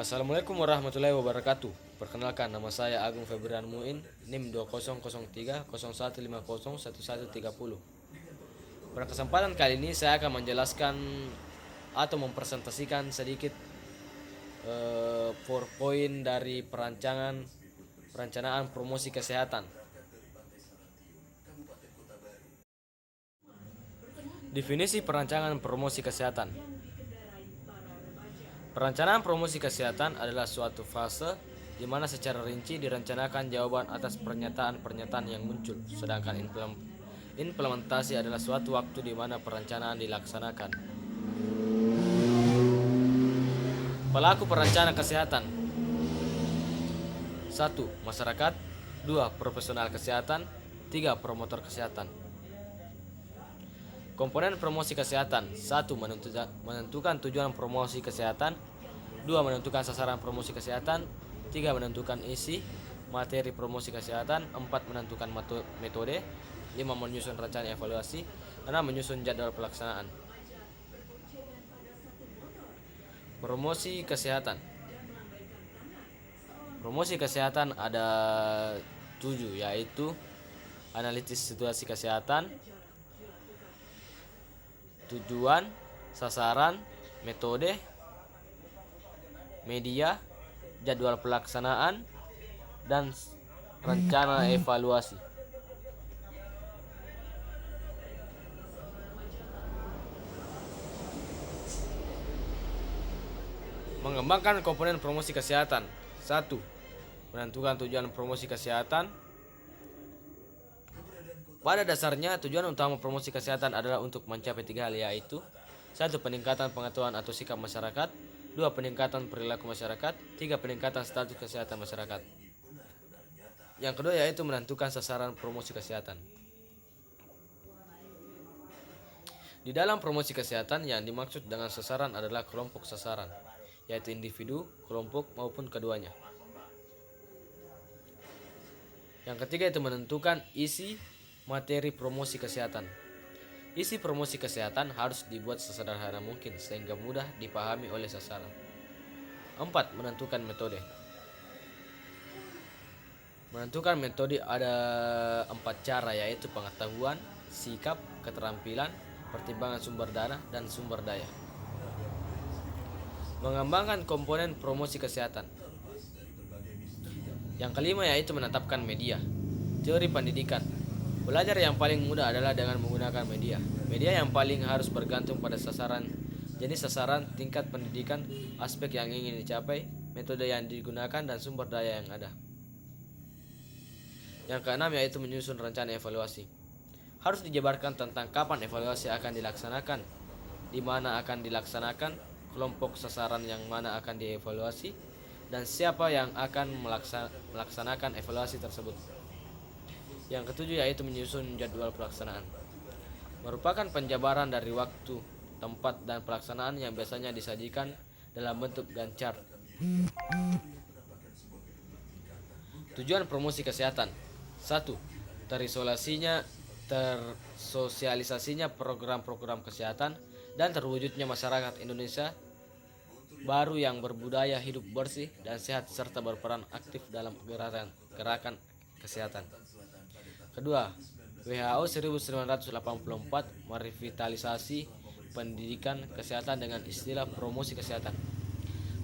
Assalamualaikum warahmatullahi wabarakatuh. Perkenalkan, nama saya Agung Febrian Muin, NIM 2003 01501130. Pada kesempatan kali ini saya akan menjelaskan atau mempresentasikan sedikit PowerPoint dari perencanaan promosi kesehatan. Definisi perencanaan promosi kesehatan. Perencanaan promosi kesehatan adalah suatu fase di mana secara rinci direncanakan jawaban atas pernyataan-pernyataan yang muncul, sedangkan implementasi adalah suatu waktu di mana perencanaan dilaksanakan. Pelaku perencana kesehatan: 1. Masyarakat. 2. Profesional kesehatan. 3. Promotor kesehatan. Komponen promosi kesehatan: 1. Menentukan tujuan promosi kesehatan. 2. Menentukan sasaran promosi kesehatan. 3. Menentukan isi materi promosi kesehatan. 4. Menentukan metode. 5. Menyusun rencana evaluasi. 6. Menyusun jadwal pelaksanaan. Promosi kesehatan. Promosi kesehatan ada 7, yaitu analisis situasi kesehatan, tujuan, sasaran, metode, media, jadwal pelaksanaan, dan rencana evaluasi. Mengembangkan komponen promosi kesehatan. 1. Menentukan tujuan promosi kesehatan. Pada dasarnya, tujuan utama promosi kesehatan adalah untuk mencapai 3 hal, yaitu 1. Peningkatan pengetahuan atau sikap masyarakat. 2. Peningkatan perilaku masyarakat. 3. Peningkatan status kesehatan masyarakat. Yang kedua yaitu menentukan sasaran promosi kesehatan. Di dalam promosi kesehatan, yang dimaksud dengan sasaran adalah kelompok sasaran, yaitu individu, kelompok, maupun keduanya. Yang ketiga itu menentukan isi materi promosi kesehatan. Isi promosi kesehatan harus dibuat sesederhana mungkin sehingga mudah dipahami oleh sasaran. 4. Menentukan metode. Menentukan metode ada 4 cara, yaitu pengetahuan, sikap, keterampilan, pertimbangan sumber dana, dan sumber daya. Mengembangkan komponen promosi kesehatan. Yang kelima yaitu menetapkan media. Teori pendidikan. Belajar yang paling mudah adalah dengan menggunakan media. Media yang paling harus bergantung pada sasaran, jenis sasaran, tingkat pendidikan, aspek yang ingin dicapai, metode yang digunakan, dan sumber daya yang ada. Yang keenam yaitu menyusun rencana evaluasi. Harus dijabarkan tentang kapan evaluasi akan dilaksanakan, di mana akan dilaksanakan, kelompok sasaran yang mana akan dievaluasi, dan siapa yang akan melaksanakan evaluasi tersebut. Yang ketujuh yaitu menyusun jadwal pelaksanaan. Merupakan penjabaran dari waktu, tempat, dan pelaksanaan yang biasanya disajikan dalam bentuk Gantt chart. Tujuan promosi kesehatan. 1. Tersosialisasinya program-program kesehatan dan terwujudnya masyarakat Indonesia baru yang berbudaya hidup bersih dan sehat serta berperan aktif dalam gerakan kesehatan. Kedua, WHO 1984 merevitalisasi pendidikan kesehatan dengan istilah promosi kesehatan.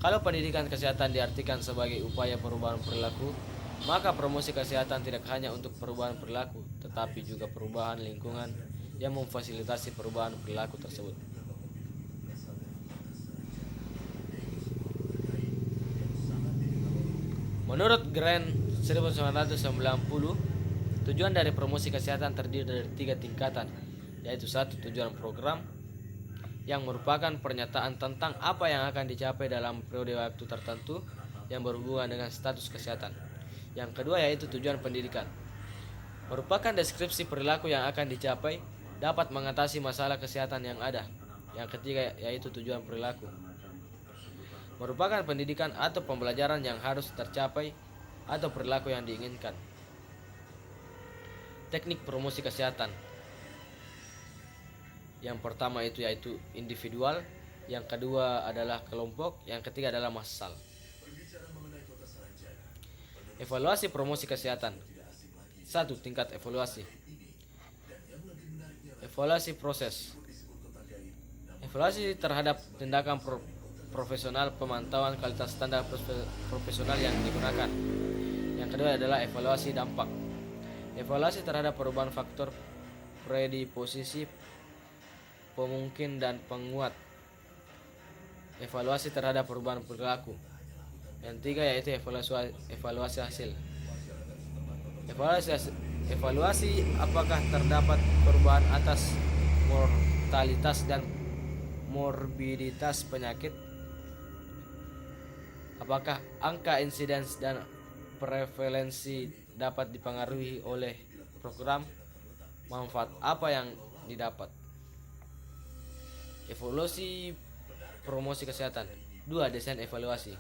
Kalau pendidikan kesehatan diartikan sebagai upaya perubahan perilaku, maka promosi kesehatan tidak hanya untuk perubahan perilaku, tetapi juga perubahan lingkungan yang memfasilitasi perubahan perilaku tersebut. Menurut Grant 1990, tujuan dari promosi kesehatan terdiri dari 3 tingkatan, yaitu 1. Tujuan program, yang merupakan pernyataan tentang apa yang akan dicapai dalam periode waktu tertentu yang berhubungan dengan status kesehatan. Yang kedua yaitu tujuan pendidikan, merupakan deskripsi perilaku yang akan dicapai dapat mengatasi masalah kesehatan yang ada. Yang ketiga yaitu tujuan perilaku, merupakan pendidikan atau pembelajaran yang harus tercapai atau perilaku yang diinginkan. Teknik promosi kesehatan. Yang pertama itu yaitu individual, yang kedua adalah kelompok, yang ketiga adalah massal. Evaluasi promosi kesehatan. 1. Tingkat evaluasi. Evaluasi proses. Evaluasi terhadap tindakan profesional, pemantauan kualitas standar profesional yang digunakan. Yang kedua adalah evaluasi dampak. Evaluasi terhadap perubahan faktor predisposisi, pemungkin dan penguat. Evaluasi terhadap perubahan perilaku. Yang tiga yaitu evaluasi hasil. Evaluasi apakah terdapat perubahan atas mortalitas dan morbiditas penyakit. Apakah angka insiden dan prevalensi dapat dipengaruhi oleh program. Manfaat apa yang didapat. Evaluasi promosi kesehatan. 2. Desain evaluasi.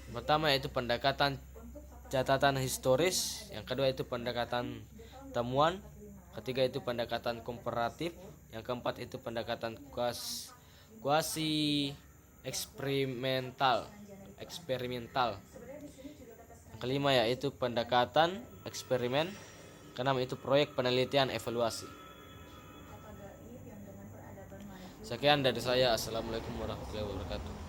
Pertama yaitu pendekatan catatan historis, yang kedua itu pendekatan temuan, ketiga itu pendekatan komparatif, yang keempat itu pendekatan kuasi eksperimental. Yang kelima yaitu pendekatan eksperimen, keenam itu proyek penelitian evaluasi. Sekian dari saya. Assalamualaikum warahmatullahi wabarakatuh.